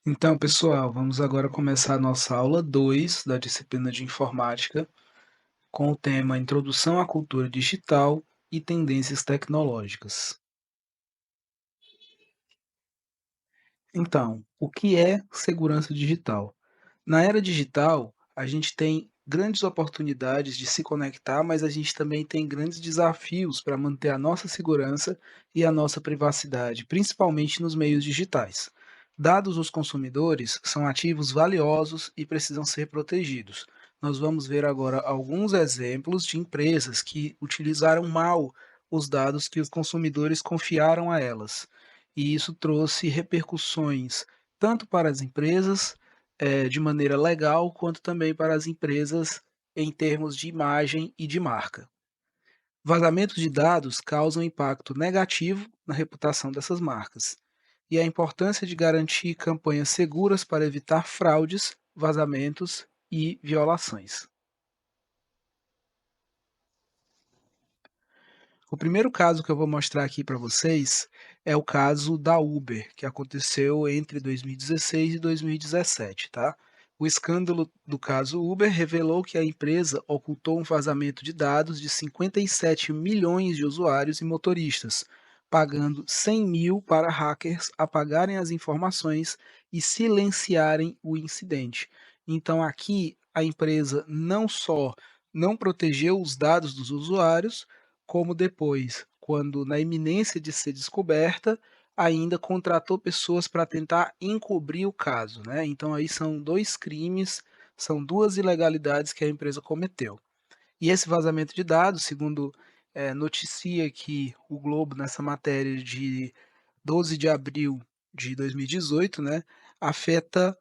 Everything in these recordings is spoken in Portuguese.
Então, pessoal, vamos agora começar a nossa aula 2 da disciplina de informática, com o tema Introdução à Cultura Digital e Tendências Tecnológicas. Então, o que é segurança digital? Na era digital, a gente tem grandes oportunidades de se conectar, mas a gente também tem grandes desafios para manter a nossa segurança e a nossa privacidade, principalmente nos meios digitais. Dados dos consumidores são ativos valiosos e precisam ser protegidos. Nós vamos ver agora alguns exemplos de empresas que utilizaram mal os dados que os consumidores confiaram a elas. E isso trouxe repercussões tanto para as empresas de maneira legal, quanto também para as empresas em termos de imagem e de marca. Vazamentos de dados causam impacto negativo na reputação dessas marcas, e a importância de garantir campanhas seguras para evitar fraudes, vazamentos e violações. O primeiro caso que eu vou mostrar aqui para vocês é o caso da Uber, que aconteceu entre 2016 e 2017, tá? O escândalo do caso Uber revelou que a empresa ocultou um vazamento de dados de 57 milhões de usuários e motoristas, pagando 100 mil para hackers apagarem as informações e silenciarem o incidente. Então aqui a empresa não só não protegeu os dados dos usuários, como depois, quando na iminência de ser descoberta, ainda contratou pessoas para tentar encobrir o caso, né. Então aí são 2 crimes, são 2 ilegalidades que a empresa cometeu. E esse vazamento de dados, segundo, noticia aqui o Globo nessa matéria de 12 de abril de 2018, né, afeta,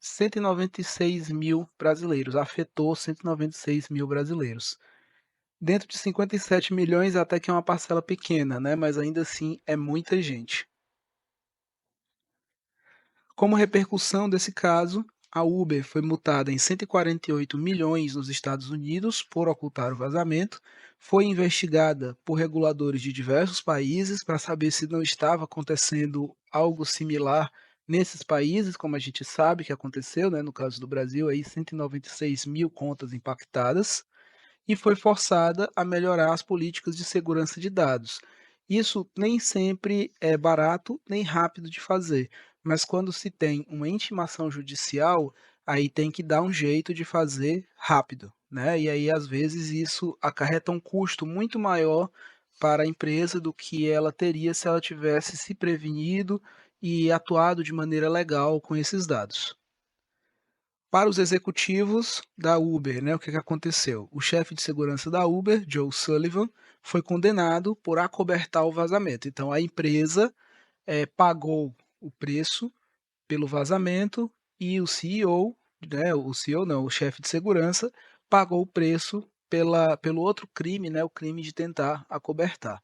196.000 brasileiros, afetou 196.000 brasileiros. Dentro de 57 milhões até que é uma parcela pequena, né, mas ainda assim é muita gente. Como repercussão desse caso, a Uber foi multada em 148 milhões nos Estados Unidos por ocultar o vazamento, foi investigada por reguladores de diversos países para saber se não estava acontecendo algo similar nesses países, como a gente sabe que aconteceu, né, no caso do Brasil, aí 196 mil contas impactadas, e foi forçada a melhorar as políticas de segurança de dados. Isso nem sempre é barato nem rápido de fazer, mas quando se tem uma intimação judicial, aí tem que dar um jeito de fazer rápido, né? E aí, às vezes, isso acarreta um custo muito maior para a empresa do que ela teria se ela tivesse se prevenido e atuado de maneira legal com esses dados. Para os executivos da Uber, né, o que aconteceu? O chefe de segurança da Uber, Joe Sullivan, foi condenado por acobertar o vazamento. Então a empresa pagou o preço pelo vazamento e o CEO, né, o CEO não, o chefe de segurança, pagou o preço pelo outro crime, né, o crime de tentar acobertar.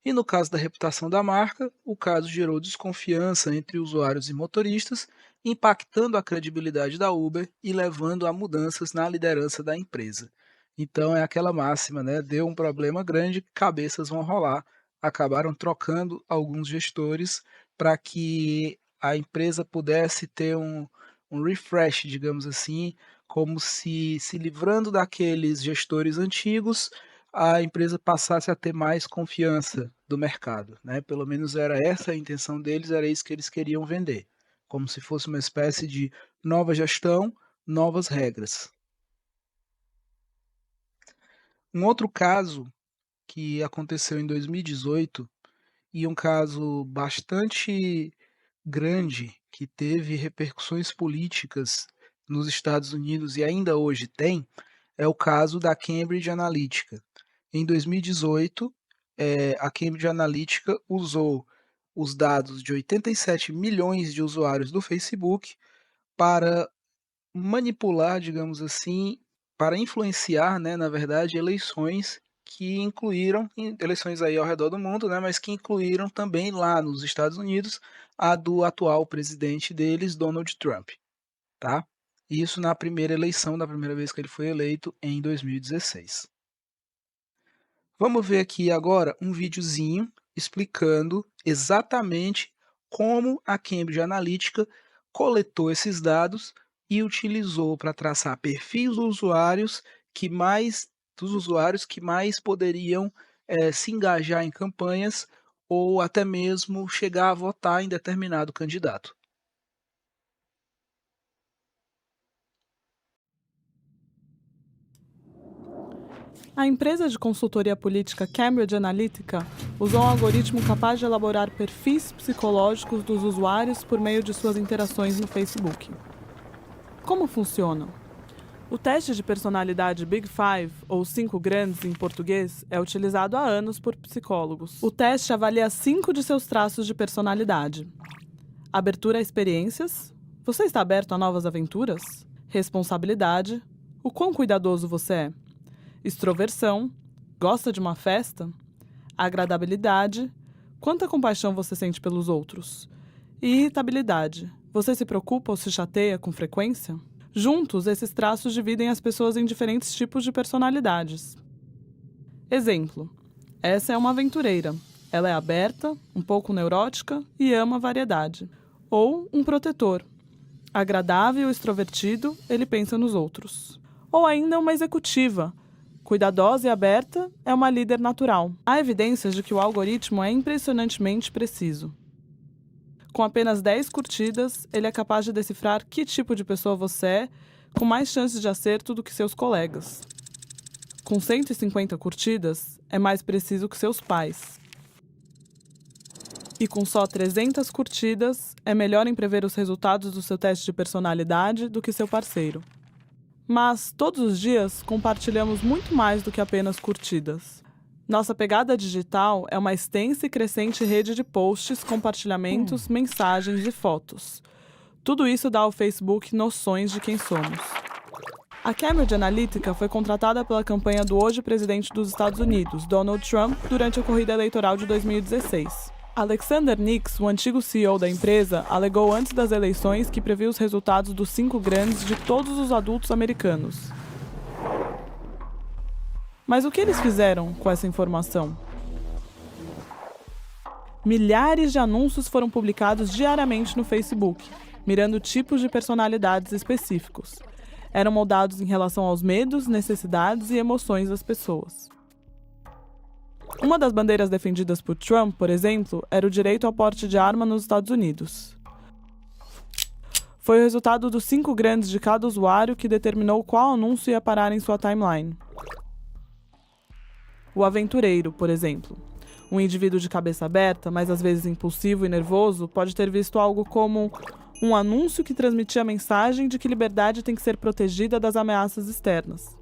E no caso da reputação da marca, o caso gerou desconfiança entre usuários e motoristas, impactando a credibilidade da Uber e levando a mudanças na liderança da empresa. Então é aquela máxima, né? Deu um problema grande, cabeças vão rolar. Acabaram trocando alguns gestores para que a empresa pudesse ter um refresh, digamos assim, como se livrando daqueles gestores antigos, a empresa passasse a ter mais confiança do mercado, né, pelo menos era essa a intenção deles, era isso que eles queriam vender, como se fosse uma espécie de nova gestão, novas regras. Um outro caso que aconteceu em 2018, e um caso bastante grande, que teve repercussões políticas nos Estados Unidos e ainda hoje tem, é o caso da Cambridge Analytica. Em 2018, a Cambridge Analytica usou os dados de 87 milhões de usuários do Facebook para manipular, digamos assim, para influenciar, né, na verdade, eleições que incluíram eleições aí ao redor do mundo, né, mas que incluíram também lá nos Estados Unidos a do atual presidente deles, Donald Trump, tá? Isso na primeira eleição, da primeira vez que ele foi eleito em 2016. Vamos ver aqui agora um videozinho explicando exatamente como a Cambridge Analytica coletou esses dados e utilizou para traçar perfis dos usuários que mais poderiam se engajar em campanhas ou até mesmo chegar a votar em determinado candidato. A empresa de consultoria política Cambridge Analytica usou um algoritmo capaz de elaborar perfis psicológicos dos usuários por meio de suas interações no Facebook. Como funciona? O teste de personalidade Big Five, ou 5 grandes em português, é utilizado há anos por psicólogos. O teste avalia 5 de seus traços de personalidade: abertura a experiências, você está aberto a novas aventuras? Responsabilidade, o quão cuidadoso você é? Extroversão, gosta de uma festa? Agradabilidade, quanta compaixão você sente pelos outros? E irritabilidade, você se preocupa ou se chateia com frequência? Juntos, esses traços dividem as pessoas em diferentes tipos de personalidades. Exemplo: essa é uma aventureira. Ela é aberta, um pouco neurótica e ama variedade. Ou um protetor. Agradável e extrovertido, ele pensa nos outros. Ou ainda uma executiva. Cuidadosa e aberta, é uma líder natural. Há evidências de que o algoritmo é impressionantemente preciso. Com apenas 10 curtidas, ele é capaz de decifrar que tipo de pessoa você é, com mais chances de acerto do que seus colegas. Com 150 curtidas, é mais preciso que seus pais. E com só 300 curtidas, é melhor em prever os resultados do seu teste de personalidade do que seu parceiro. Mas, todos os dias, compartilhamos muito mais do que apenas curtidas. Nossa pegada digital é uma extensa e crescente rede de posts, compartilhamentos, mensagens e fotos. Tudo isso dá ao Facebook noções de quem somos. A Cambridge Analytica foi contratada pela campanha do hoje presidente dos Estados Unidos, Donald Trump, durante a corrida eleitoral de 2016. Alexander Nix, o antigo CEO da empresa, alegou antes das eleições que previu os resultados dos 5 grandes de todos os adultos americanos. Mas o que eles fizeram com essa informação? Milhares de anúncios foram publicados diariamente no Facebook, mirando tipos de personalidades específicos. Eram moldados em relação aos medos, necessidades e emoções das pessoas. Uma das bandeiras defendidas por Trump, por exemplo, era o direito ao porte de arma nos Estados Unidos. Foi o resultado dos 5 grandes de cada usuário que determinou qual anúncio ia parar em sua timeline. O aventureiro, por exemplo. Um indivíduo de cabeça aberta, mas às vezes impulsivo e nervoso, pode ter visto algo como um anúncio que transmitia a mensagem de que liberdade tem que ser protegida das ameaças externas.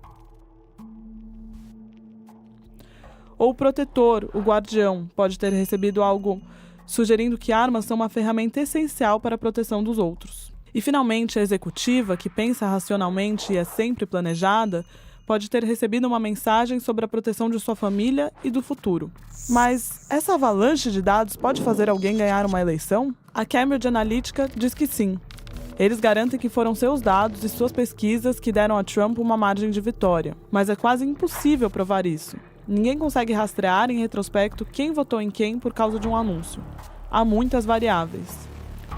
Ou o protetor, o guardião, pode ter recebido algo sugerindo que armas são uma ferramenta essencial para a proteção dos outros. E, finalmente, a executiva, que pensa racionalmente e é sempre planejada, pode ter recebido uma mensagem sobre a proteção de sua família e do futuro. Mas essa avalanche de dados pode fazer alguém ganhar uma eleição? A Cambridge Analytica diz que sim. Eles garantem que foram seus dados e suas pesquisas que deram a Trump uma margem de vitória. Mas é quase impossível provar isso. Ninguém consegue rastrear em retrospecto quem votou em quem por causa de um anúncio. Há muitas variáveis.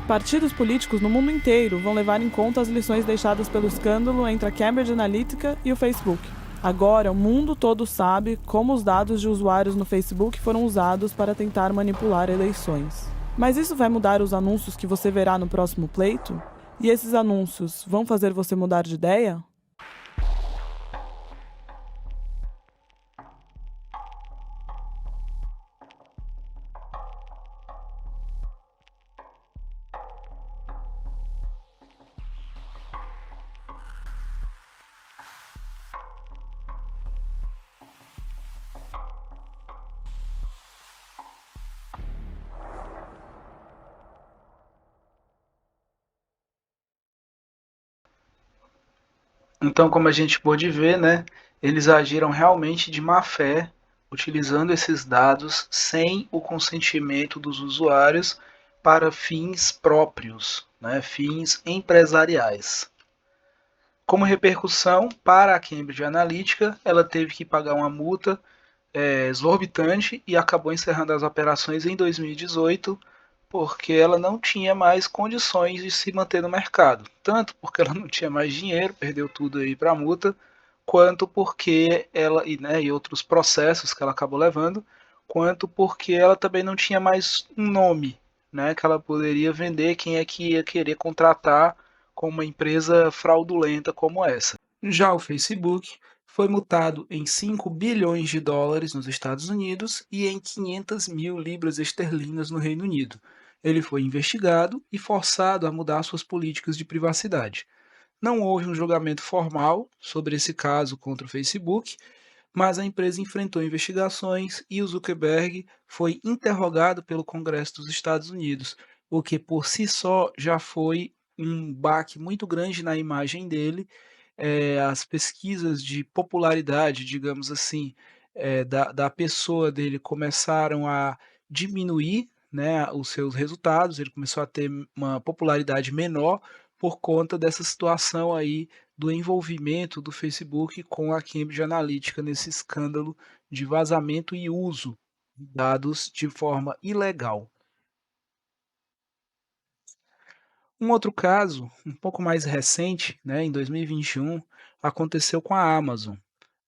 Partidos políticos no mundo inteiro vão levar em conta as lições deixadas pelo escândalo entre a Cambridge Analytica e o Facebook. Agora, o mundo todo sabe como os dados de usuários no Facebook foram usados para tentar manipular eleições. Mas isso vai mudar os anúncios que você verá no próximo pleito? E esses anúncios vão fazer você mudar de ideia? Então, como a gente pôde ver, né, eles agiram realmente de má fé, utilizando esses dados sem o consentimento dos usuários para fins próprios, né, fins empresariais. Como repercussão para a Cambridge Analytica, ela teve que pagar uma multa exorbitante e acabou encerrando as operações em 2018 porque ela não tinha mais condições de se manter no mercado. Tanto porque ela não tinha mais dinheiro, perdeu tudo aí para a multa, quanto porque ela, e outros processos que ela acabou levando, quanto porque ela também não tinha mais um nome, né, que ela poderia vender, quem é que ia querer contratar com uma empresa fraudulenta como essa. Já o Facebook foi multado em 5 bilhões de dólares nos Estados Unidos e em 500 mil libras esterlinas no Reino Unido. Ele foi investigado e forçado a mudar suas políticas de privacidade. Não houve um julgamento formal sobre esse caso contra o Facebook, mas a empresa enfrentou investigações e o Zuckerberg foi interrogado pelo Congresso dos Estados Unidos, o que por si só já foi um baque muito grande na imagem dele. As pesquisas de popularidade, digamos assim, da pessoa dele começaram a diminuir, né, os seus resultados, ele começou a ter uma popularidade menor por conta dessa situação aí do envolvimento do Facebook com a Cambridge Analytica nesse escândalo de vazamento e uso de dados de forma ilegal. Um outro caso, um pouco mais recente, né, em 2021, aconteceu com a Amazon.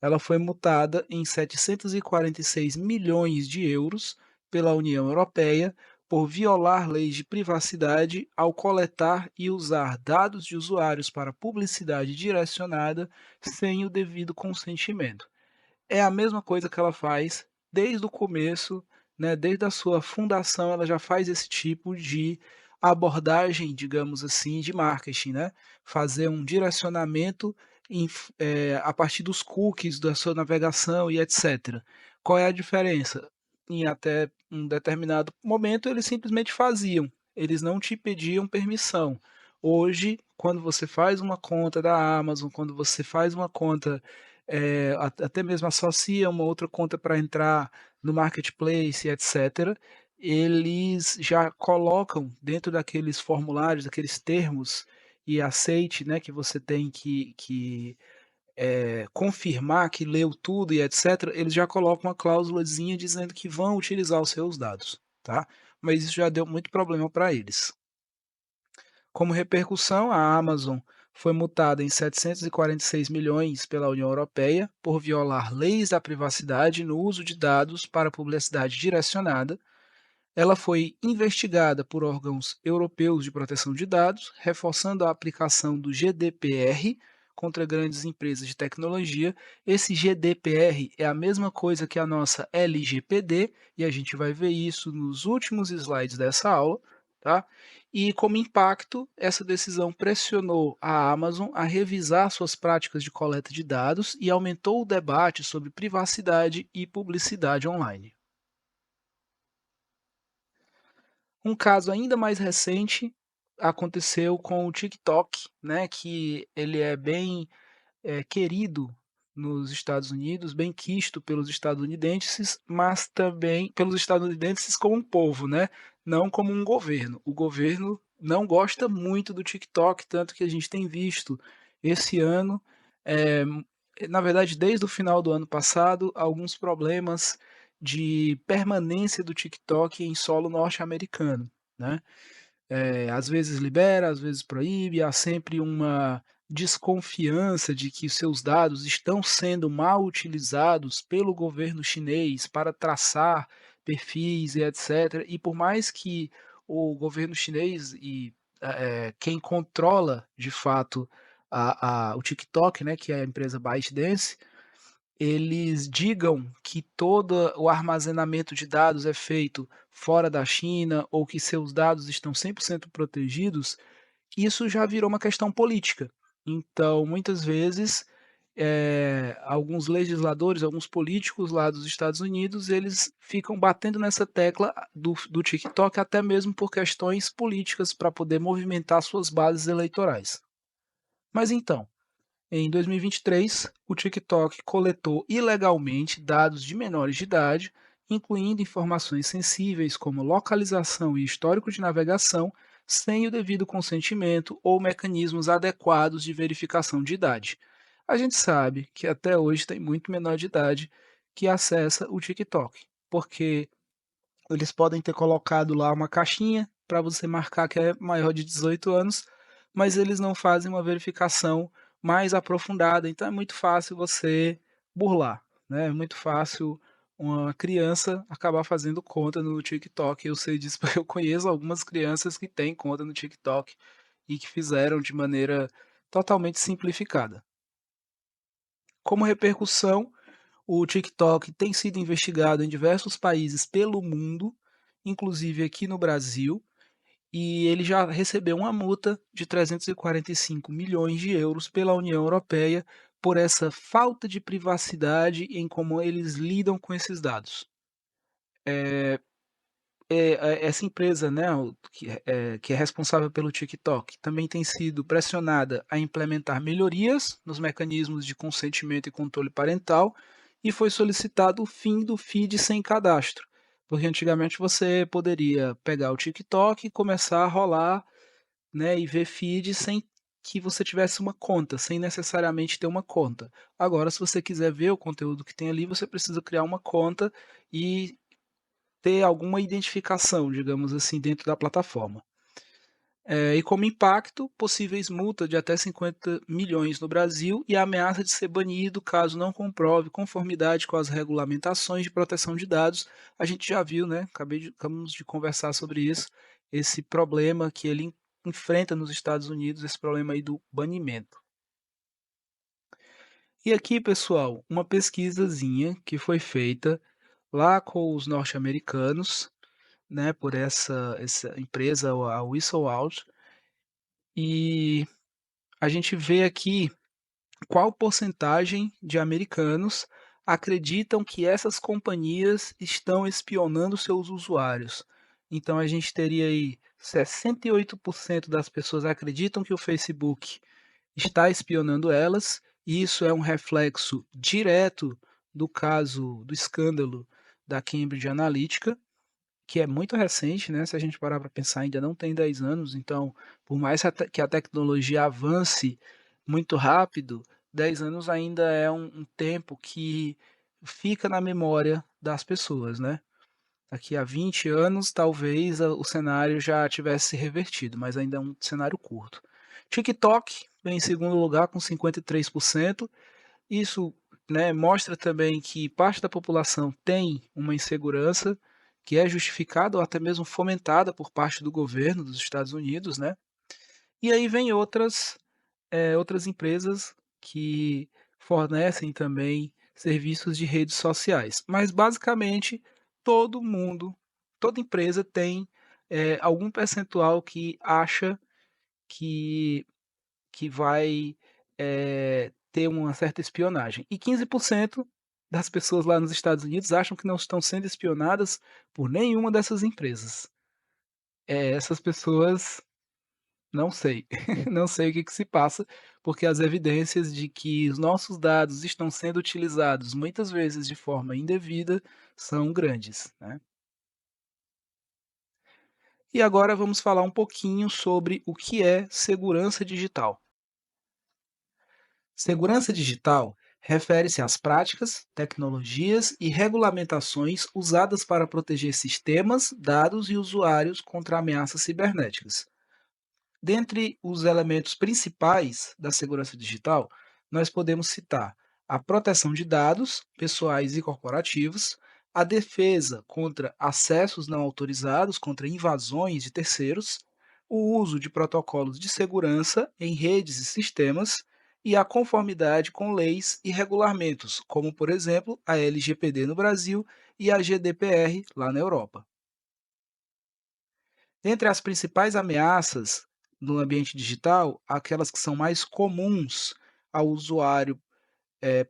Ela foi multada em 746 milhões de euros pela União Europeia por violar leis de privacidade ao coletar e usar dados de usuários para publicidade direcionada sem o devido consentimento. É a mesma coisa que ela faz desde o começo, né, desde a sua fundação, ela já faz esse tipo de abordagem, digamos assim, de marketing, né? Fazer um direcionamento a partir dos cookies da sua navegação e etc. Qual é a diferença? Em até um determinado momento, eles simplesmente faziam, eles não te pediam permissão. Hoje, quando você faz uma conta da Amazon, quando você faz uma conta até mesmo associa uma outra conta para entrar no marketplace, etc., eles já colocam dentro daqueles formulários, daqueles termos e aceite, né, que você tem que confirmar que leu tudo e etc., eles já colocam uma cláusulazinha dizendo que vão utilizar os seus dados, tá? Mas isso já deu muito problema para eles. Como repercussão, a Amazon foi multada em 746 milhões pela União Europeia por violar leis da privacidade no uso de dados para publicidade direcionada. Ela foi investigada por órgãos europeus de proteção de dados, reforçando a aplicação do GDPR contra grandes empresas de tecnologia. Esse GDPR é a mesma coisa que a nossa LGPD, e a gente vai ver isso nos últimos slides dessa aula, tá? E como impacto, essa decisão pressionou a Amazon a revisar suas práticas de coleta de dados e aumentou o debate sobre privacidade e publicidade online. Um caso ainda mais recente aconteceu com o TikTok, né, que ele é bem querido nos Estados Unidos, bem quisto pelos estadunidenses, mas também pelos estadunidenses como um povo, né, não como um governo. O governo não gosta muito do TikTok, tanto que a gente tem visto esse ano, eh, na verdade, desde o final do ano passado, alguns problemas de permanência do TikTok em solo norte-americano, né? Às vezes libera, às vezes proíbe, há sempre uma desconfiança de que seus dados estão sendo mal utilizados pelo governo chinês para traçar perfis e etc. E por mais que o governo chinês e quem controla de fato o TikTok, né, que é a empresa ByteDance, eles digam que todo o armazenamento de dados é feito fora da China ou que seus dados estão 100% protegidos, isso já virou uma questão política. Então, muitas vezes, alguns legisladores, alguns políticos lá dos Estados Unidos, eles ficam batendo nessa tecla do TikTok até mesmo por questões políticas para poder movimentar suas bases eleitorais. Mas então, em 2023, o TikTok coletou ilegalmente dados de menores de idade, incluindo informações sensíveis como localização e histórico de navegação, sem o devido consentimento ou mecanismos adequados de verificação de idade. A gente sabe que até hoje tem muito menor de idade que acessa o TikTok, porque eles podem ter colocado lá uma caixinha para você marcar que é maior de 18 anos, mas eles não fazem uma verificação mais aprofundada, então é muito fácil você burlar, né, é muito fácil uma criança acabar fazendo conta no TikTok. Eu sei disso porque eu conheço algumas crianças que têm conta no TikTok e que fizeram de maneira totalmente simplificada. Como repercussão, o TikTok tem sido investigado em diversos países pelo mundo, inclusive aqui no Brasil, e ele já recebeu uma multa de 345 milhões de euros pela União Europeia por essa falta de privacidade em como eles lidam com esses dados. Essa empresa, né, que é responsável pelo TikTok, também tem sido pressionada a implementar melhorias nos mecanismos de consentimento e controle parental, e foi solicitado o fim do feed sem cadastro, porque antigamente você poderia pegar o TikTok e começar a rolar, né, e ver feed sem que você tivesse uma conta, sem necessariamente ter uma conta. Agora, se você quiser ver o conteúdo que tem ali, você precisa criar uma conta e ter alguma identificação, digamos assim, dentro da plataforma. E como impacto, possíveis multas de até 50 milhões no Brasil e a ameaça de ser banido caso não comprove conformidade com as regulamentações de proteção de dados. A gente já viu, né? Acabamos de conversar sobre isso, esse problema que ele enfrenta nos Estados Unidos, esse problema aí do banimento. E aqui, pessoal, uma pesquisazinha que foi feita lá com os norte-americanos, né, por essa empresa, a Whistle Out, e a gente vê aqui qual porcentagem de americanos acreditam que essas companhias estão espionando seus usuários. Então a gente teria aí 68% das pessoas acreditam que o Facebook está espionando elas, e isso é um reflexo direto do caso do escândalo da Cambridge Analytica, que é muito recente, né? Se a gente parar para pensar, ainda não tem 10 anos, então, por mais que a tecnologia avance muito rápido, 10 anos ainda é um tempo que fica na memória das pessoas, né? Daqui a 20 anos, talvez o cenário já tivesse se revertido, mas ainda é um cenário curto. TikTok vem em segundo lugar com 53%. Isso, né, mostra também que parte da população tem uma insegurança que é justificada ou até mesmo fomentada por parte do governo dos Estados Unidos, né? E aí vem outras empresas que fornecem também serviços de redes sociais. Mas basicamente todo mundo, toda empresa tem algum percentual que acha que vai ter uma certa espionagem. E 15% das pessoas lá nos Estados Unidos acham que não estão sendo espionadas por nenhuma dessas empresas. Essas pessoas, não sei, não sei o que se passa, porque as evidências de que os nossos dados estão sendo utilizados muitas vezes de forma indevida são grandes, né? E agora vamos falar um pouquinho sobre o que é segurança digital. Segurança digital refere-se às práticas, tecnologias e regulamentações usadas para proteger sistemas, dados e usuários contra ameaças cibernéticas. Dentre os elementos principais da segurança digital, nós podemos citar a proteção de dados pessoais e corporativos, a defesa contra acessos não autorizados, contra invasões de terceiros, o uso de protocolos de segurança em redes e sistemas e a conformidade com leis e regulamentos, como, por exemplo, a LGPD no Brasil e a GDPR lá na Europa. Entre as principais ameaças no ambiente digital, aquelas que são mais comuns ao usuário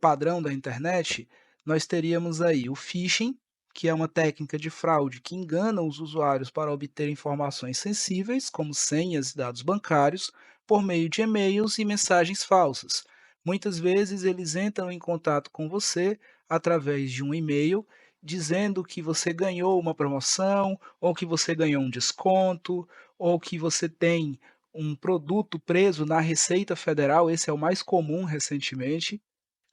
padrão da internet, nós teríamos aí o phishing, que é uma técnica de fraude que engana os usuários para obter informações sensíveis, como senhas e dados bancários, por meio de e-mails e mensagens falsas. Muitas vezes eles entram em contato com você através de um e-mail dizendo que você ganhou uma promoção, ou que você ganhou um desconto, ou que você tem um produto preso na Receita Federal, esse é o mais comum recentemente,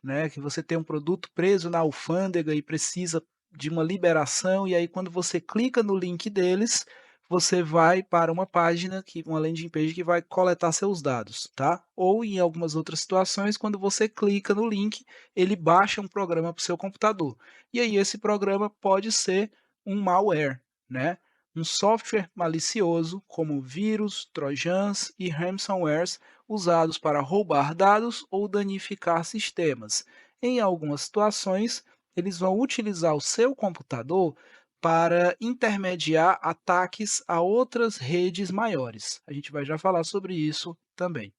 né, que você tem um produto preso na alfândega e precisa de uma liberação, e aí quando você clica no link deles, você vai para uma página uma landing page que vai coletar seus dados, tá? Ou em algumas outras situações, quando você clica no link, ele baixa um programa para o seu computador. E aí esse programa pode ser um malware, né? Um software malicioso como vírus, trojans e ransomwares usados para roubar dados ou danificar sistemas. Em algumas situações, eles vão utilizar o seu computador para intermediar ataques a outras redes maiores. A gente vai já falar sobre isso também.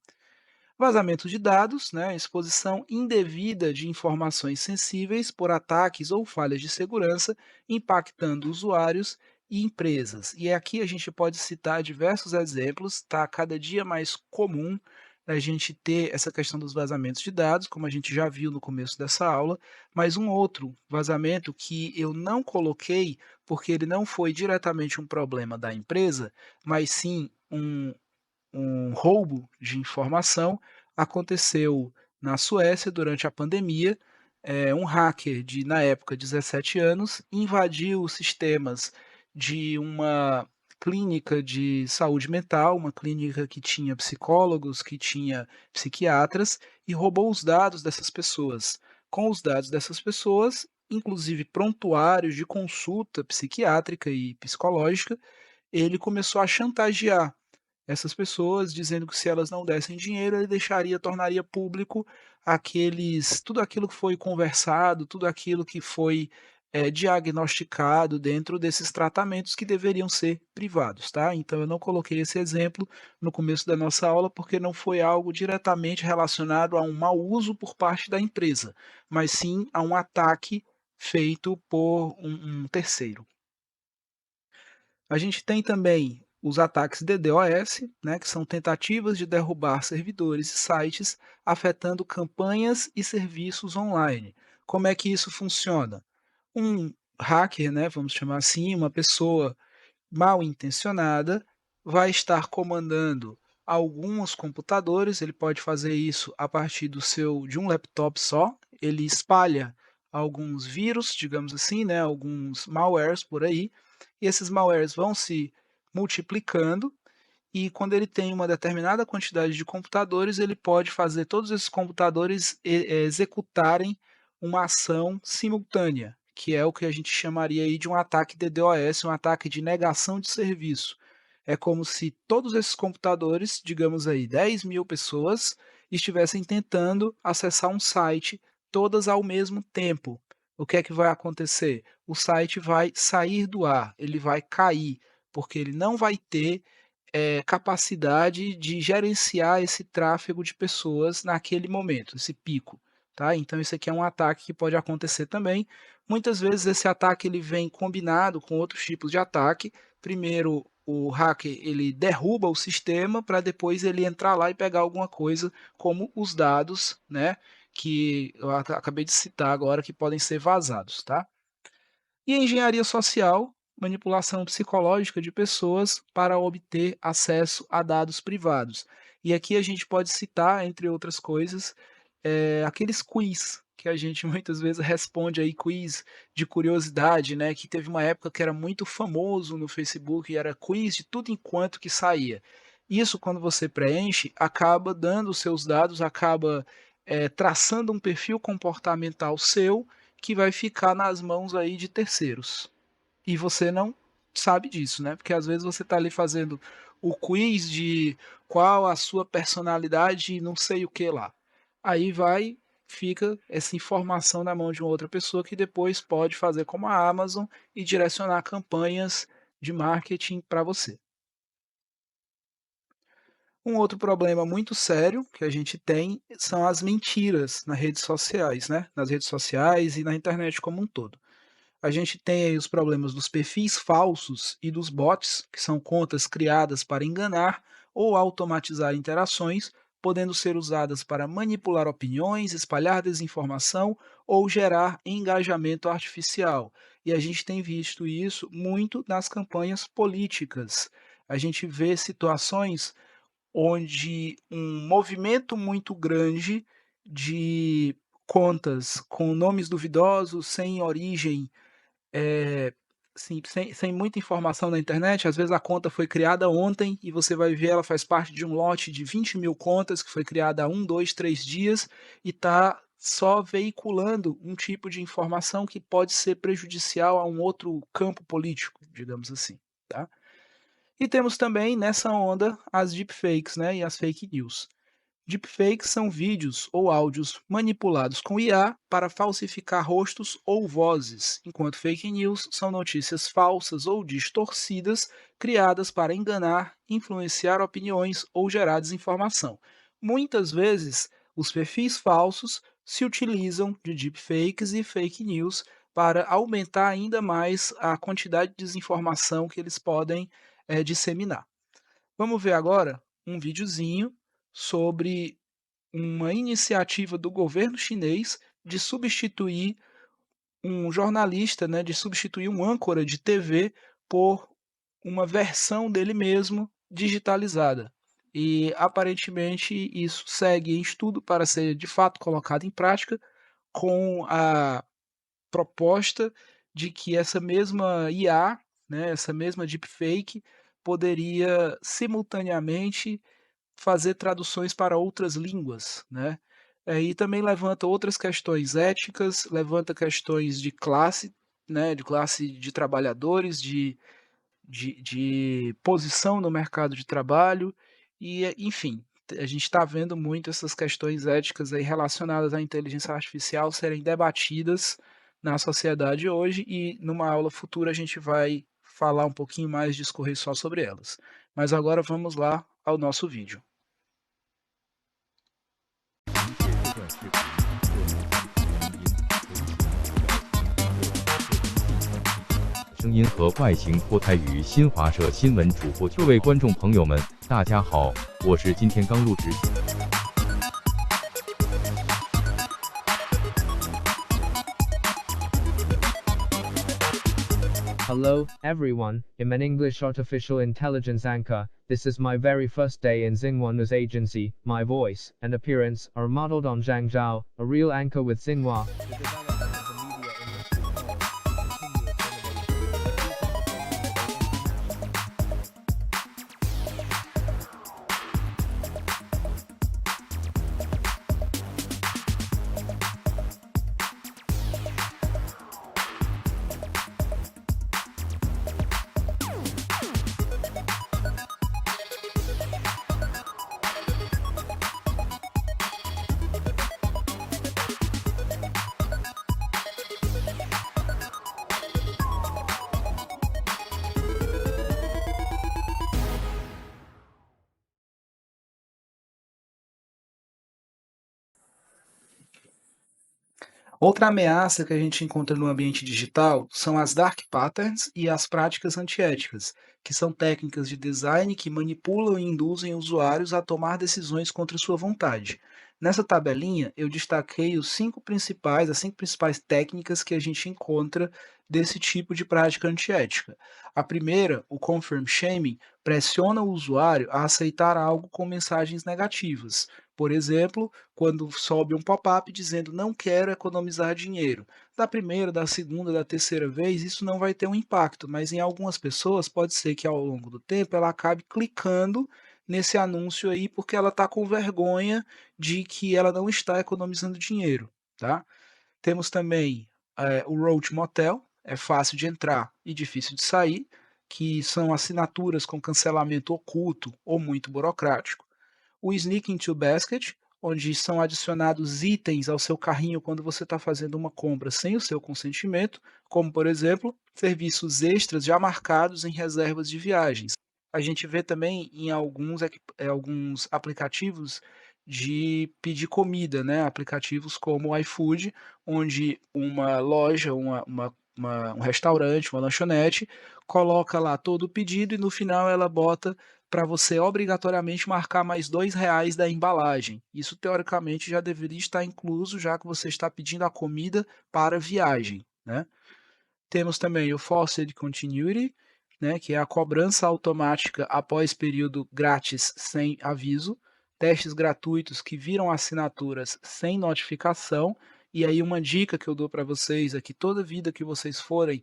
Vazamento de dados, né, exposição indevida de informações sensíveis por ataques ou falhas de segurança, impactando usuários e empresas. E aqui a gente pode citar diversos exemplos, está cada dia mais comum a gente ter essa questão dos vazamentos de dados, como a gente já viu no começo dessa aula, mas um outro vazamento que eu não coloquei, porque ele não foi diretamente um problema da empresa, mas sim um roubo de informação aconteceu na Suécia durante a pandemia. Um hacker de, na época, 17 anos, invadiu os sistemas de uma clínica de saúde mental, uma clínica que tinha psicólogos, que tinha psiquiatras, e roubou os dados dessas pessoas. Com os dados dessas pessoas, inclusive prontuários de consulta psiquiátrica e psicológica, ele começou a chantagear essas pessoas, dizendo que se elas não dessem dinheiro, ele tornaria público tudo aquilo que foi conversado, tudo aquilo que foi diagnosticado dentro desses tratamentos que deveriam ser privados, tá? Então eu não coloquei esse exemplo no começo da nossa aula porque não foi algo diretamente relacionado a um mau uso por parte da empresa, mas sim a um ataque feito por um terceiro. A gente tem também os ataques DDoS, né, que são tentativas de derrubar servidores e sites, afetando campanhas e serviços online. Como é que isso funciona? Um hacker, né, vamos chamar assim, uma pessoa mal intencionada, vai estar comandando alguns computadores, ele pode fazer isso a partir de um laptop só, ele espalha alguns vírus, digamos assim, né, alguns malwares por aí, e esses malwares vão se multiplicando, e quando ele tem uma determinada quantidade de computadores, ele pode fazer todos esses computadores executarem uma ação simultânea, que é o que a gente chamaria aí de um ataque DDoS, um ataque de negação de serviço. É como se todos esses computadores, digamos aí 10.000 pessoas, estivessem tentando acessar um site todas ao mesmo tempo. O que é que vai acontecer? O site vai sair do ar, ele vai cair, porque ele não vai ter capacidade de gerenciar esse tráfego de pessoas naquele momento, esse pico, tá? Então isso aqui é um ataque que pode acontecer também. Muitas vezes esse ataque ele vem combinado com outros tipos de ataque. Primeiro, o hacker ele derruba o sistema para depois ele entrar lá e pegar alguma coisa, como os dados, né? Que eu acabei de citar agora, que podem ser vazados, tá? E a engenharia social, manipulação psicológica de pessoas para obter acesso a dados privados. E aqui a gente pode citar, entre outras coisas, aqueles quiz que a gente muitas vezes responde aí, quiz de curiosidade, né? Que teve uma época que era muito famoso no Facebook, e era quiz de tudo enquanto que saía. Isso, quando você preenche, acaba dando os seus dados, acaba traçando um perfil comportamental seu que vai ficar nas mãos aí de terceiros. E você não sabe disso, né? Porque às vezes você está ali fazendo o quiz de qual a sua personalidade e não sei o que lá. Aí fica essa informação na mão de uma outra pessoa que depois pode fazer como a Amazon e direcionar campanhas de marketing para você. Um outro problema muito sério que a gente tem são as mentiras nas redes sociais, né? Nas redes sociais e na internet como um todo. A gente tem aí os problemas dos perfis falsos e dos bots, que são contas criadas para enganar ou automatizar interações, podendo ser usadas para manipular opiniões, espalhar desinformação ou gerar engajamento artificial. E a gente tem visto isso muito nas campanhas políticas. A gente vê situações onde um movimento muito grande de contas com nomes duvidosos, sem origem Sim, sem muita informação na internet, às vezes a conta foi criada ontem e você vai ver ela faz parte de um lote de 20.000 contas que foi criada há 1, 2, 3 dias e está só veiculando um tipo de informação que pode ser prejudicial a um outro campo político, digamos assim, tá? E temos também nessa onda as deepfakes, né, e as fake news. Deepfakes são vídeos ou áudios manipulados com IA para falsificar rostos ou vozes, enquanto fake news são notícias falsas ou distorcidas criadas para enganar, influenciar opiniões ou gerar desinformação. Muitas vezes, os perfis falsos se utilizam de deepfakes e fake news para aumentar ainda mais a quantidade de desinformação que eles podem disseminar. Vamos ver agora um videozinho sobre uma iniciativa do governo chinês de substituir um jornalista, né, de substituir um âncora de TV por uma versão dele mesmo digitalizada. E aparentemente isso segue em estudo para ser de fato colocado em prática, com a proposta de que essa mesma IA, né, essa mesma deepfake, poderia simultaneamente fazer traduções para outras línguas, né? E também levanta outras questões éticas, levanta questões de classe, né, de classe de trabalhadores, de posição no mercado de trabalho, e enfim, a gente está vendo muito essas questões éticas aí relacionadas à inteligência artificial serem debatidas na sociedade hoje, e numa aula futura a gente vai falar um pouquinho mais, discorrer só sobre elas. Mas agora vamos lá ao nosso vídeo. 声音和外形脱胎于新华社新闻主播。各位观众朋友们，大家好，我是今天刚入职。Hello, everyone. I'm an English artificial intelligence anchor. This is my very first day in Xinhua News Agency. My voice and appearance are modeled on Zhang Zhao, a real anchor with Xinhua. Outra ameaça que a gente encontra no ambiente digital são as dark patterns e as práticas antiéticas, que são técnicas de design que manipulam e induzem usuários a tomar decisões contra sua vontade. Nessa tabelinha, eu destaquei as cinco principais técnicas que a gente encontra desse tipo de prática antiética. A primeira, o confirm shaming, pressiona o usuário a aceitar algo com mensagens negativas. Por exemplo, quando sobe um pop-up dizendo não quero economizar dinheiro. Da primeira, da segunda, da terceira vez, isso não vai ter um impacto, mas em algumas pessoas pode ser que ao longo do tempo ela acabe clicando nesse anúncio aí porque ela está com vergonha de que ela não está economizando dinheiro, tá? Temos também o Roach Motel, é fácil de entrar e difícil de sair, que são assinaturas com cancelamento oculto ou muito burocrático. O Sneak into Basket, onde são adicionados itens ao seu carrinho quando você está fazendo uma compra sem o seu consentimento, como, por exemplo, serviços extras já marcados em reservas de viagens. A gente vê também em alguns aplicativos de pedir comida, né? Aplicativos como o iFood, onde uma loja, um restaurante, uma lanchonete, coloca lá todo o pedido e no final ela bota para você obrigatoriamente marcar mais R$ 2 da embalagem. Isso teoricamente já deveria estar incluso, já que você está pedindo a comida para viagem, né? Temos também o Forced Continuity, né, que é a cobrança automática após período grátis sem aviso, testes gratuitos que viram assinaturas sem notificação. E aí uma dica que eu dou para vocês é que toda vida que vocês forem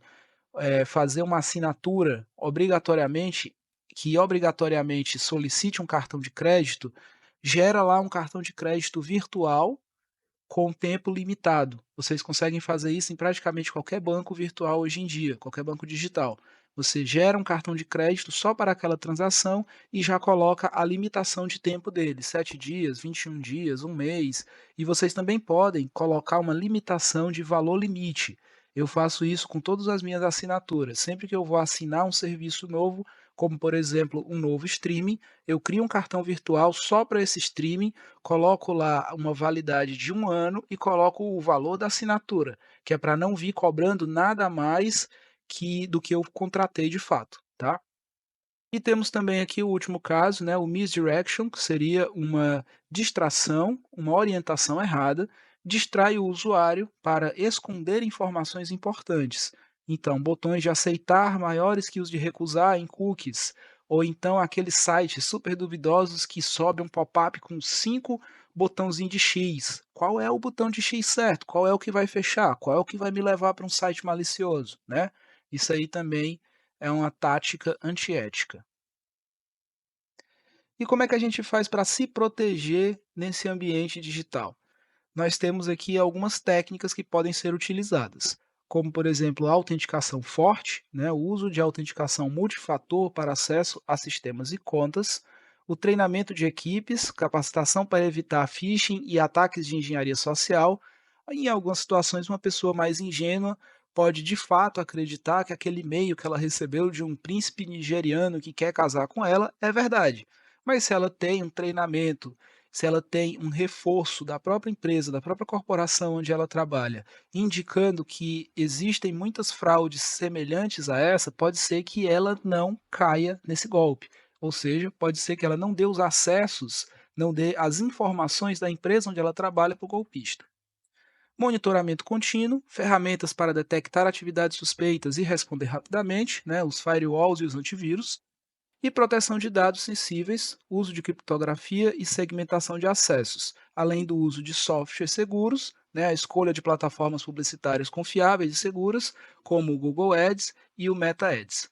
fazer uma assinatura que obrigatoriamente solicite um cartão de crédito, gera lá um cartão de crédito virtual com tempo limitado. Vocês conseguem fazer isso em praticamente qualquer banco virtual hoje em dia, qualquer banco digital. Você gera um cartão de crédito só para aquela transação e já coloca a limitação de tempo dele, 7 dias, 21 dias, um mês. E vocês também podem colocar uma limitação de valor limite. Eu faço isso com todas as minhas assinaturas. Sempre que eu vou assinar um serviço novo, como por exemplo um novo streaming, eu crio um cartão virtual só para esse streaming, coloco lá uma validade de 1 ano e coloco o valor da assinatura, que é para não vir cobrando nada a mais do que eu contratei de fato, tá? E temos também aqui o último caso, né, o misdirection, que seria uma distração, uma orientação errada, distrai o usuário para esconder informações importantes. Então, botões de aceitar maiores que os de recusar em cookies, ou então aqueles sites super duvidosos que sobe um pop-up com 5 botãozinhos de X. Qual é o botão de X certo? Qual é o que vai fechar? Qual é o que vai me levar para um site malicioso, né? Isso aí também é uma tática antiética. E como é que a gente faz para se proteger nesse ambiente digital? Nós temos aqui algumas técnicas que podem ser utilizadas, como por exemplo a autenticação forte, né, o uso de autenticação multifator para acesso a sistemas e contas, o treinamento de equipes, capacitação para evitar phishing e ataques de engenharia social. Em algumas situações, uma pessoa mais ingênua pode de fato acreditar que aquele e-mail que ela recebeu de um príncipe nigeriano que quer casar com ela é verdade. Mas se ela tem um treinamento, se ela tem um reforço da própria empresa, da própria corporação onde ela trabalha, indicando que existem muitas fraudes semelhantes a essa, pode ser que ela não caia nesse golpe. Ou seja, pode ser que ela não dê os acessos, não dê as informações da empresa onde ela trabalha para o golpista. Monitoramento contínuo, ferramentas para detectar atividades suspeitas e responder rapidamente, né, os firewalls e os antivírus, e proteção de dados sensíveis, uso de criptografia e segmentação de acessos, além do uso de softwares seguros, né, a escolha de plataformas publicitárias confiáveis e seguras, como o Google Ads e o Meta Ads.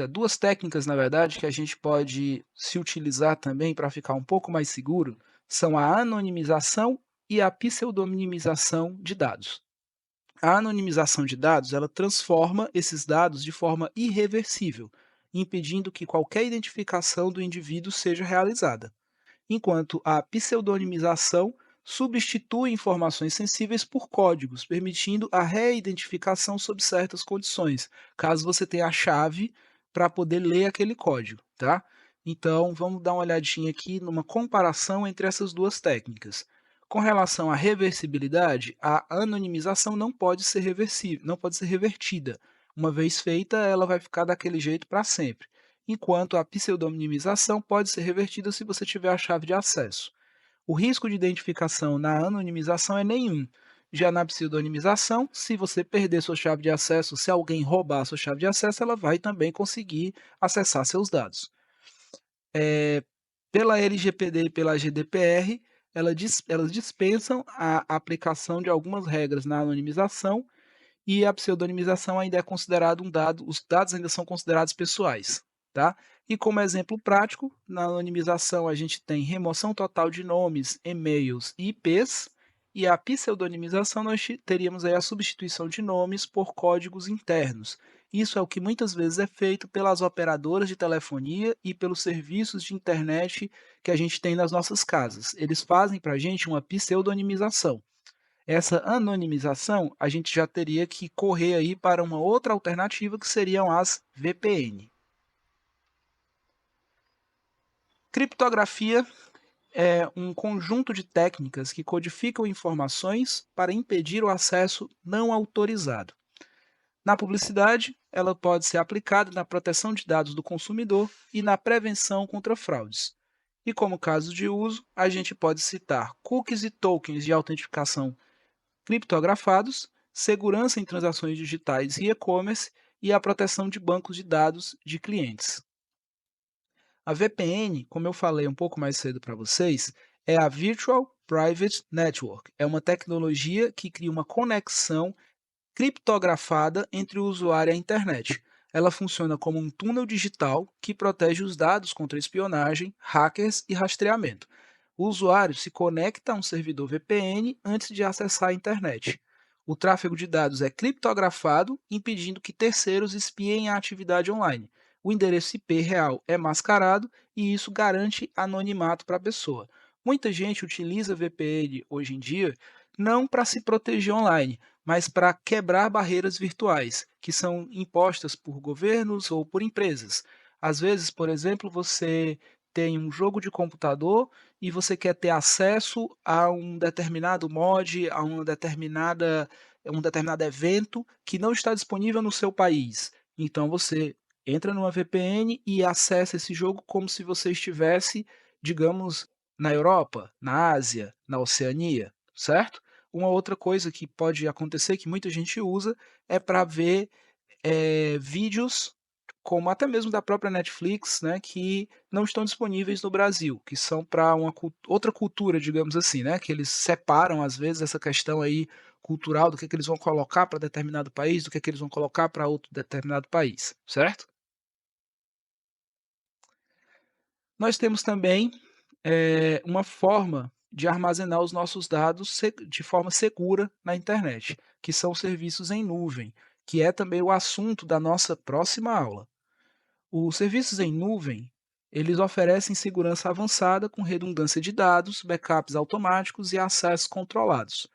Duas técnicas, na verdade, que a gente pode se utilizar também para ficar um pouco mais seguro, são a anonimização e a pseudonimização de dados. A anonimização de dados, ela transforma esses dados de forma irreversível, impedindo que qualquer identificação do indivíduo seja realizada, enquanto a pseudonimização substitui informações sensíveis por códigos, permitindo a reidentificação sob certas condições, caso você tenha a chave para poder ler aquele código, tá? Então, vamos dar uma olhadinha aqui numa comparação entre essas duas técnicas. Com relação à reversibilidade, a anonimização não pode ser reversível, não pode ser revertida. Uma vez feita, ela vai ficar daquele jeito para sempre. Enquanto a pseudonimização pode ser revertida se você tiver a chave de acesso. O risco de identificação na anonimização é nenhum. Já na pseudonimização, se você perder sua chave de acesso, se alguém roubar sua chave de acesso, ela vai também conseguir acessar seus dados. Pela LGPD e pela GDPR, elas dispensam a aplicação de algumas regras na anonimização e a pseudonimização ainda é considerado um dado, os dados ainda são considerados pessoais, tá? E como exemplo prático, na anonimização a gente tem remoção total de nomes, e-mails e IPs, e a pseudonimização nós teríamos aí a substituição de nomes por códigos internos. Isso é o que muitas vezes é feito pelas operadoras de telefonia e pelos serviços de internet que a gente tem nas nossas casas. Eles fazem para a gente uma pseudonimização. Essa anonimização, a gente já teria que correr aí para uma outra alternativa que seriam as VPN. Criptografia é um conjunto de técnicas que codificam informações para impedir o acesso não autorizado. Na publicidade, ela pode ser aplicada na proteção de dados do consumidor e na prevenção contra fraudes. E como casos de uso, a gente pode citar cookies e tokens de autenticação criptografados, segurança em transações digitais e e-commerce e a proteção de bancos de dados de clientes. A VPN, como eu falei um pouco mais cedo para vocês, é a Virtual Private Network. É uma tecnologia que cria uma conexão criptografada entre o usuário e a internet. Ela funciona como um túnel digital que protege os dados contra espionagem, hackers e rastreamento. O usuário se conecta a um servidor VPN antes de acessar a internet. O tráfego de dados é criptografado, impedindo que terceiros espiem a atividade online. O endereço IP real é mascarado e isso garante anonimato para a pessoa. Muita gente utiliza VPN hoje em dia não para se proteger online, mas para quebrar barreiras virtuais, que são impostas por governos ou por empresas. Às vezes, por exemplo, você tem um jogo de computador e você quer ter acesso a um determinado mod, a um determinado evento que não está disponível no seu país. Então você entra numa VPN e acessa esse jogo como se você estivesse, digamos, na Europa, na Ásia, na Oceania, certo? Uma outra coisa que pode acontecer, que muita gente usa, é para ver vídeos, como até mesmo da própria Netflix, né, que não estão disponíveis no Brasil, que são para uma outra cultura, digamos assim, né, que eles separam, às vezes, essa questão aí cultural do que eles vão colocar para determinado país, do que eles vão colocar para outro determinado país, certo? Nós temos também uma forma de armazenar os nossos dados de forma segura na internet, que são os serviços em nuvem, que é também o assunto da nossa próxima aula. Os serviços em nuvem, eles oferecem segurança avançada com redundância de dados, backups automáticos e acessos controlados.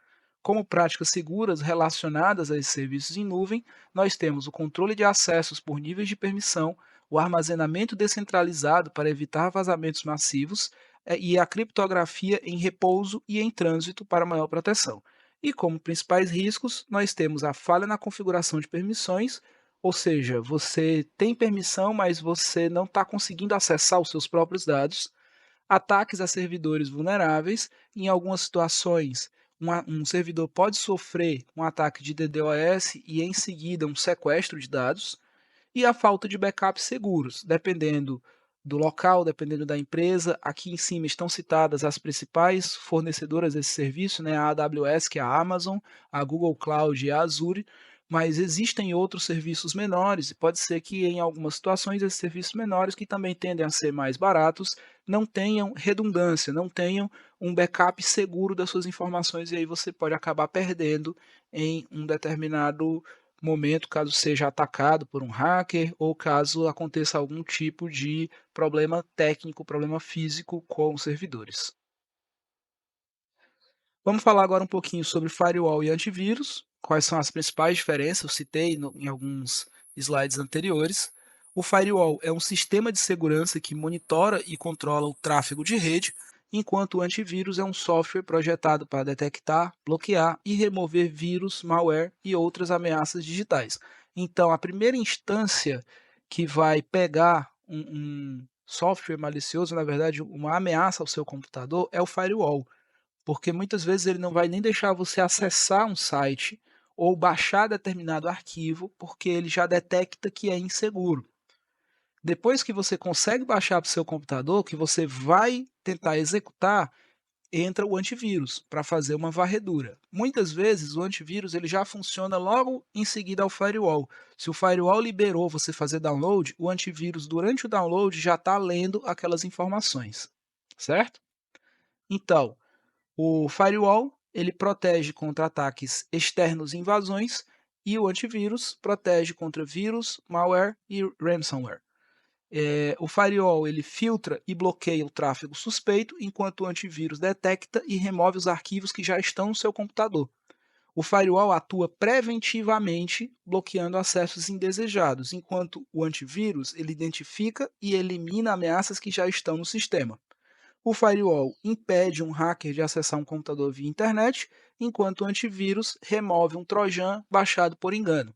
Como práticas seguras relacionadas a esses serviços em nuvem, nós temos o controle de acessos por níveis de permissão, o armazenamento descentralizado para evitar vazamentos massivos e a criptografia em repouso e em trânsito para maior proteção. E como principais riscos, nós temos a falha na configuração de permissões, ou seja, você tem permissão, mas você não está conseguindo acessar os seus próprios dados, ataques a servidores vulneráveis. Em algumas situações, um servidor pode sofrer um ataque de DDoS e, em seguida, um sequestro de dados, e a falta de backups seguros, dependendo do local, dependendo da empresa. Aqui em cima estão citadas as principais fornecedoras desse serviço, né? A AWS, que é a Amazon, a Google Cloud e a Azure, mas existem outros serviços menores, e pode ser que em algumas situações esses serviços menores, que também tendem a ser mais baratos, não tenham redundância, não tenham um backup seguro das suas informações, e aí você pode acabar perdendo em um determinado momento, caso seja atacado por um hacker ou caso aconteça algum tipo de problema técnico, problema físico com os servidores. Vamos falar agora um pouquinho sobre firewall e antivírus, quais são as principais diferenças, eu citei em alguns slides anteriores. O firewall é um sistema de segurança que monitora e controla o tráfego de rede, enquanto o antivírus é um software projetado para detectar, bloquear e remover vírus, malware e outras ameaças digitais. Então, a primeira instância que vai pegar um software malicioso, na verdade, uma ameaça ao seu computador, é o firewall, porque muitas vezes ele não vai nem deixar você acessar um site ou baixar determinado arquivo, porque ele já detecta que é inseguro. Depois que você consegue baixar para o seu computador, que você vai tentar executar, entra o antivírus para fazer uma varredura. Muitas vezes o antivírus ele já funciona logo em seguida ao firewall. Se o firewall liberou você fazer download, o antivírus durante o download já está lendo aquelas informações, certo? Então, o firewall ele protege contra ataques externos e invasões, e o antivírus protege contra vírus, malware e ransomware. O firewall ele filtra e bloqueia o tráfego suspeito, enquanto o antivírus detecta e remove os arquivos que já estão no seu computador. O firewall atua preventivamente, bloqueando acessos indesejados, enquanto o antivírus ele identifica e elimina ameaças que já estão no sistema. O firewall impede um hacker de acessar um computador via internet, enquanto o antivírus remove um trojan baixado por engano.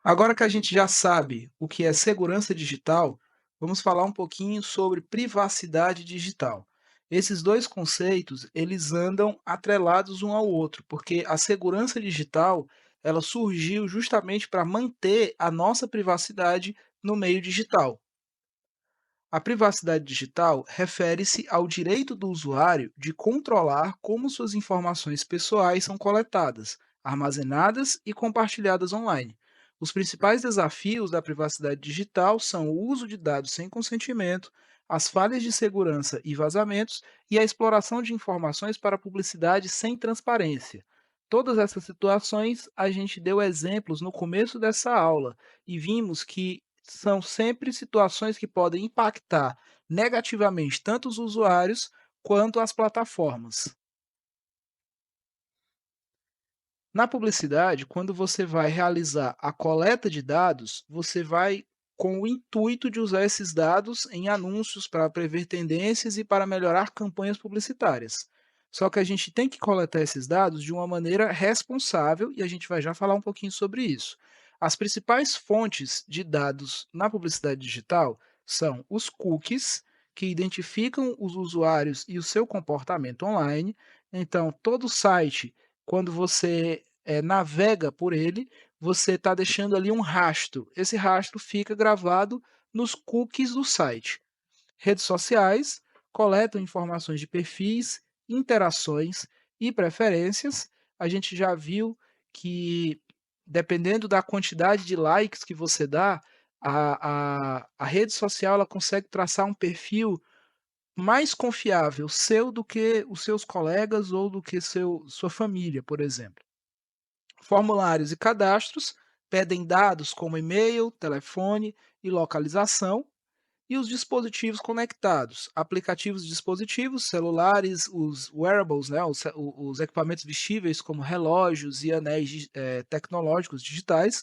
Agora que a gente já sabe o que é segurança digital, vamos falar um pouquinho sobre privacidade digital. Esses dois conceitos, eles andam atrelados um ao outro, porque a segurança digital, ela surgiu justamente para manter a nossa privacidade no meio digital. A privacidade digital refere-se ao direito do usuário de controlar como suas informações pessoais são coletadas, armazenadas e compartilhadas online. Os principais desafios da privacidade digital são o uso de dados sem consentimento, as falhas de segurança e vazamentos e a exploração de informações para publicidade sem transparência. Todas essas situações a gente deu exemplos no começo dessa aula e vimos que são sempre situações que podem impactar negativamente tanto os usuários quanto as plataformas. Na publicidade, quando você vai realizar a coleta de dados, você vai com o intuito de usar esses dados em anúncios para prever tendências e para melhorar campanhas publicitárias. Só que a gente tem que coletar esses dados de uma maneira responsável e a gente vai já falar um pouquinho sobre isso. As principais fontes de dados na publicidade digital são os cookies, que identificam os usuários e o seu comportamento online. Então, todo site, quando você navega por ele, você está deixando ali um rastro. Esse rastro fica gravado nos cookies do site. Redes sociais coletam informações de perfis, interações e preferências. A gente já viu que, dependendo da quantidade de likes que você dá, a rede social ela consegue traçar um perfil mais confiável seu do que os seus colegas ou do que sua família, por exemplo. Formulários e cadastros pedem dados como e-mail, telefone e localização, e os dispositivos conectados, aplicativos de dispositivos, celulares, os wearables, né, os equipamentos vestíveis como relógios e anéis tecnológicos digitais,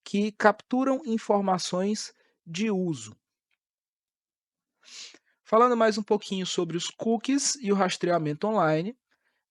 que capturam informações de uso. Falando mais um pouquinho sobre os cookies e o rastreamento online,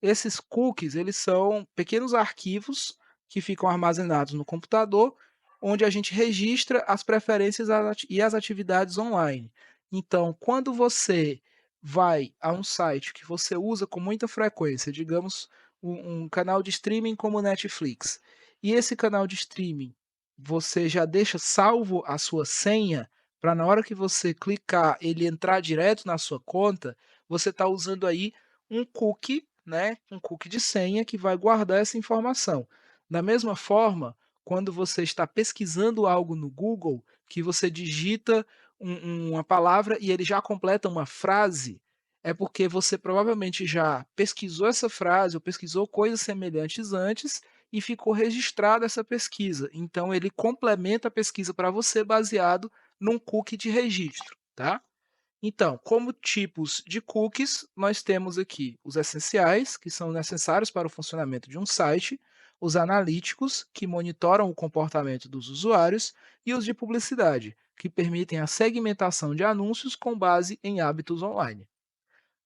esses cookies, eles são pequenos arquivos que ficam armazenados no computador, onde a gente registra as preferências e as atividades online. Então, quando você vai a um site que você usa com muita frequência, digamos um canal de streaming como o Netflix, e esse canal de streaming você já deixa salvo a sua senha para na hora que você clicar ele entrar direto na sua conta, você está usando aí um cookie, né, um cookie de senha que vai guardar essa informação. Da mesma forma, quando você está pesquisando algo no Google, que você digita uma palavra e ele já completa uma frase, é porque você provavelmente já pesquisou essa frase ou pesquisou coisas semelhantes antes e ficou registrada essa pesquisa. Então ele complementa a pesquisa para você baseado num cookie de registro, tá? Então, como tipos de cookies, nós temos aqui os essenciais, que são necessários para o funcionamento de um site, os analíticos, que monitoram o comportamento dos usuários, e os de publicidade, que permitem a segmentação de anúncios com base em hábitos online.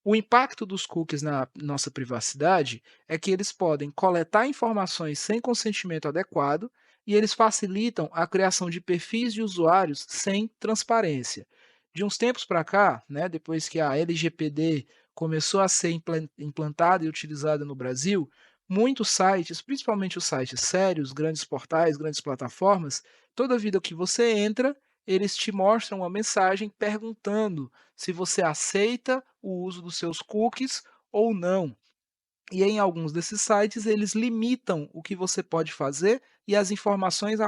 O impacto dos cookies na nossa privacidade é que eles podem coletar informações sem consentimento adequado e eles facilitam a criação de perfis de usuários sem transparência. De uns tempos para cá, né, depois que a LGPD começou a ser implantada e utilizada no Brasil, muitos sites, principalmente os sites sérios, grandes portais, grandes plataformas, toda vida que você entra, eles te mostram uma mensagem perguntando se você aceita o uso dos seus cookies ou não. E em alguns desses sites, eles limitam o que você pode fazer e as informações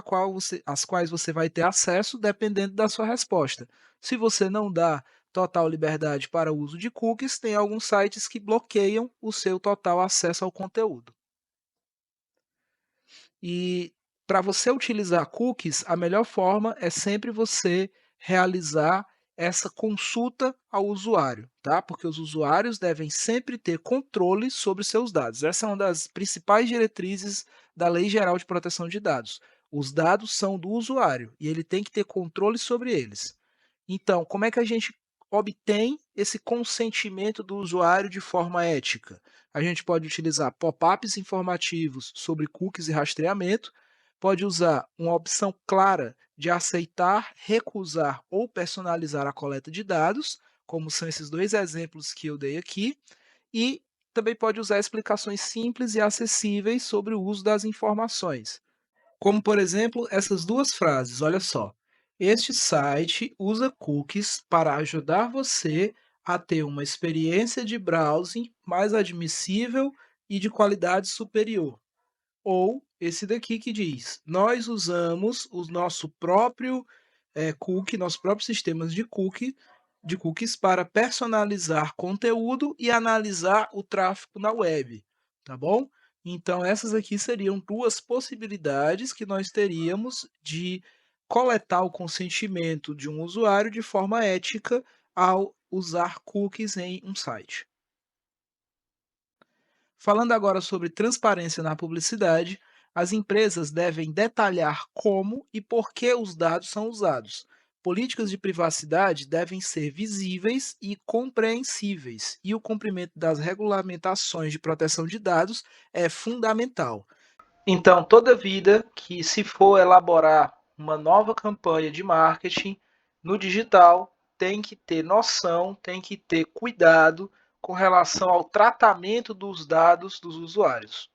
às quais você vai ter acesso, dependendo da sua resposta. Se você não dá total liberdade para o uso de cookies, tem alguns sites que bloqueiam o seu total acesso ao conteúdo. E para você utilizar cookies, a melhor forma é sempre você realizar essa consulta ao usuário, tá? Porque os usuários devem sempre ter controle sobre seus dados. Essa é uma das principais diretrizes da Lei Geral de Proteção de Dados. Os dados são do usuário e ele tem que ter controle sobre eles. Então, como é que a gente obtém esse consentimento do usuário de forma ética? A gente pode utilizar pop-ups informativos sobre cookies e rastreamento, pode usar uma opção clara de aceitar, recusar ou personalizar a coleta de dados, como são esses dois exemplos que eu dei aqui, e também pode usar explicações simples e acessíveis sobre o uso das informações. Como, por exemplo, essas duas frases, olha só. Este site usa cookies para ajudar você a ter uma experiência de browsing mais admissível e de qualidade superior. Ou esse daqui que diz: nós usamos o nosso próprio cookie, nossos próprios sistemas de cookies para personalizar conteúdo e analisar o tráfego na web, tá bom? Então essas aqui seriam duas possibilidades que nós teríamos de coletar o consentimento de um usuário de forma ética ao usar cookies em um site. Falando agora sobre transparência na publicidade, as empresas devem detalhar como e por que os dados são usados. Políticas de privacidade devem ser visíveis e compreensíveis, e o cumprimento das regulamentações de proteção de dados é fundamental. Então, toda vida que se for elaborar uma nova campanha de marketing no digital, tem que ter noção, tem que ter cuidado com relação ao tratamento dos dados dos usuários.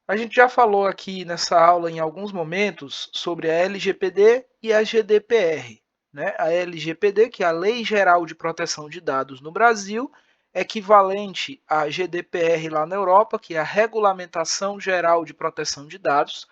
A gente já falou aqui nessa aula em alguns momentos sobre a LGPD e a GDPR. Né? A LGPD, que é a Lei Geral de Proteção de Dados no Brasil, é equivalente à GDPR lá na Europa, que é a Regulamentação Geral de Proteção de Dados,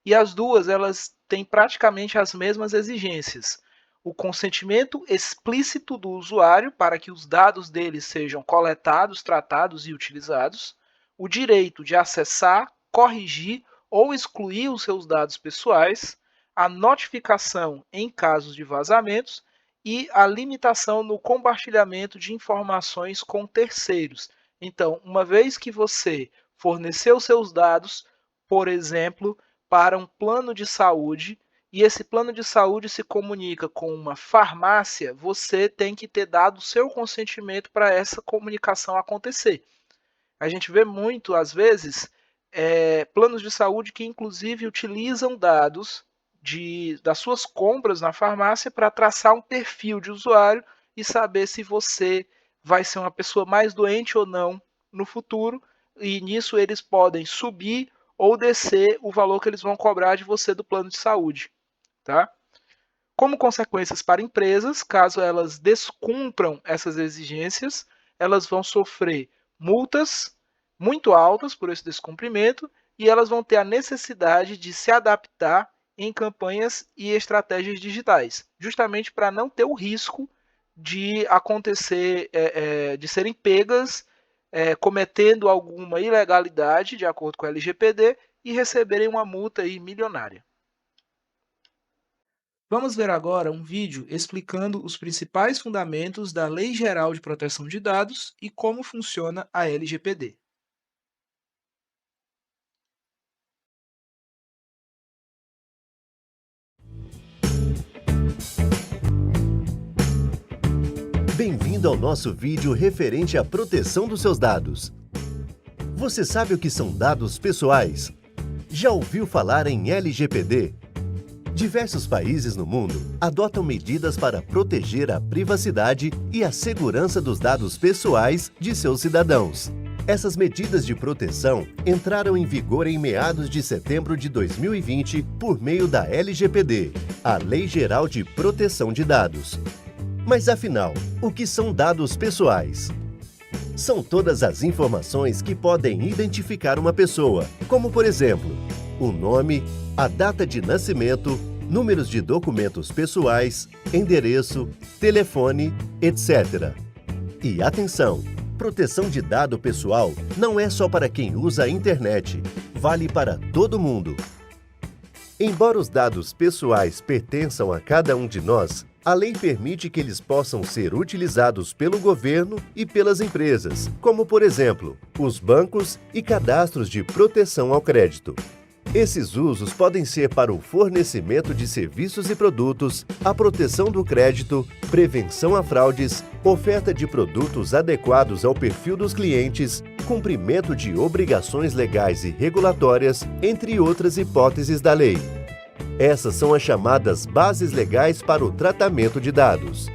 e as duas elas têm praticamente as mesmas exigências. O consentimento explícito do usuário para que os dados dele sejam coletados, tratados e utilizados, o direito de acessar, corrigir ou excluir os seus dados pessoais, a notificação em casos de vazamentos e a limitação no compartilhamento de informações com terceiros. Então, uma vez que você forneceu seus dados, por exemplo, para um plano de saúde, e esse plano de saúde se comunica com uma farmácia, você tem que ter dado o seu consentimento para essa comunicação acontecer. A gente vê muito, às vezes, planos de saúde que inclusive utilizam dados das suas compras na farmácia para traçar um perfil de usuário e saber se você vai ser uma pessoa mais doente ou não no futuro, e nisso eles podem subir ou descer o valor que eles vão cobrar de você do plano de saúde. Tá? Como consequências para empresas, caso elas descumpram essas exigências, elas vão sofrer multas muito altas por esse descumprimento e elas vão ter a necessidade de se adaptar em campanhas e estratégias digitais, justamente para não ter o risco de acontecer, de serem pegas cometendo alguma ilegalidade de acordo com a LGPD e receberem uma multa aí milionária. Vamos ver agora um vídeo explicando os principais fundamentos da Lei Geral de Proteção de Dados e como funciona a LGPD. Bem-vindo ao nosso vídeo referente à proteção dos seus dados. Você sabe o que são dados pessoais? Já ouviu falar em LGPD? Diversos países no mundo adotam medidas para proteger a privacidade e a segurança dos dados pessoais de seus cidadãos. Essas medidas de proteção entraram em vigor em meados de setembro de 2020 por meio da LGPD, a Lei Geral de Proteção de Dados. Mas afinal, o que são dados pessoais? São todas as informações que podem identificar uma pessoa, como por exemplo, o nome, a data de nascimento, números de documentos pessoais, endereço, telefone, etc. E atenção! Proteção de dado pessoal não é só para quem usa a internet, vale para todo mundo. Embora os dados pessoais pertençam a cada um de nós, a lei permite que eles possam ser utilizados pelo governo e pelas empresas, como por exemplo, os bancos e cadastros de proteção ao crédito. Esses usos podem ser para o fornecimento de serviços e produtos, a proteção do crédito, prevenção a fraudes, oferta de produtos adequados ao perfil dos clientes, cumprimento de obrigações legais e regulatórias, entre outras hipóteses da lei. Essas são as chamadas bases legais para o tratamento de dados.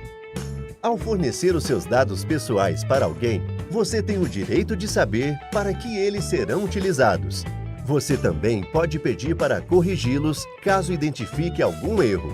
Ao fornecer os seus dados pessoais para alguém, você tem o direito de saber para que eles serão utilizados. Você também pode pedir para corrigi-los caso identifique algum erro.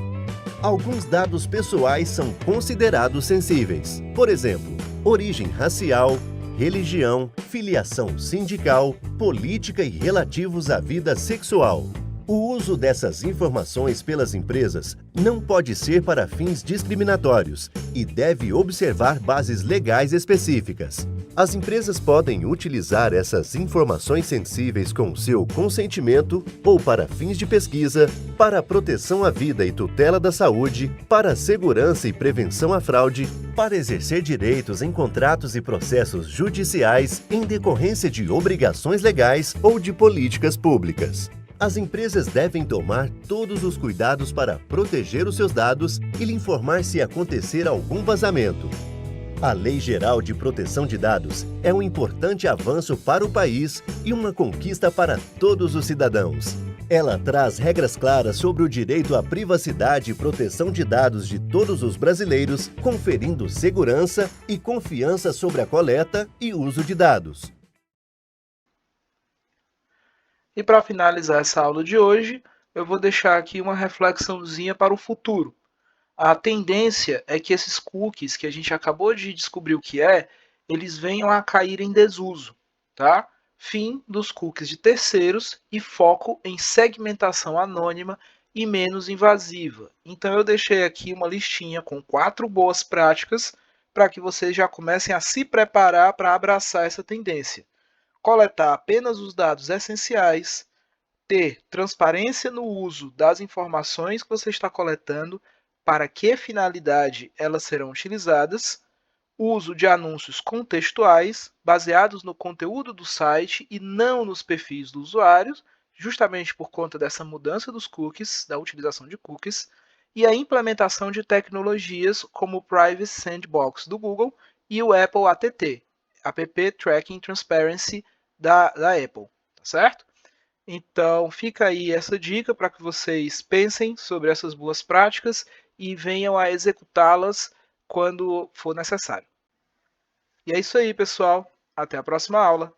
Alguns dados pessoais são considerados sensíveis. Por exemplo, origem racial, religião, filiação sindical, política e relativos à vida sexual. O uso dessas informações pelas empresas não pode ser para fins discriminatórios e deve observar bases legais específicas. As empresas podem utilizar essas informações sensíveis com seu consentimento ou para fins de pesquisa, para a proteção à vida e tutela da saúde, para a segurança e prevenção à fraude, para exercer direitos em contratos e processos judiciais em decorrência de obrigações legais ou de políticas públicas. As empresas devem tomar todos os cuidados para proteger os seus dados e lhe informar se acontecer algum vazamento. A Lei Geral de Proteção de Dados é um importante avanço para o país e uma conquista para todos os cidadãos. Ela traz regras claras sobre o direito à privacidade e proteção de dados de todos os brasileiros, conferindo segurança e confiança sobre a coleta e uso de dados. E para finalizar essa aula de hoje, eu vou deixar aqui uma reflexãozinha para o futuro. A tendência é que esses cookies que a gente acabou de descobrir o que eles venham a cair em desuso, tá? Fim dos cookies de terceiros e foco em segmentação anônima e menos invasiva. Então eu deixei aqui uma listinha com 4 boas práticas para que vocês já comecem a se preparar para abraçar essa tendência. Coletar apenas os dados essenciais, ter transparência no uso das informações que você está coletando, para que finalidade elas serão utilizadas, uso de anúncios contextuais, baseados no conteúdo do site e não nos perfis dos usuários, justamente por conta dessa mudança dos cookies, da utilização de cookies, e a implementação de tecnologias como o Privacy Sandbox do Google e o Apple ATT, App Tracking Transparency da Apple, tá certo? Então fica aí essa dica para que vocês pensem sobre essas boas práticas e venham a executá-las quando for necessário. E é isso aí, pessoal. Até a próxima aula.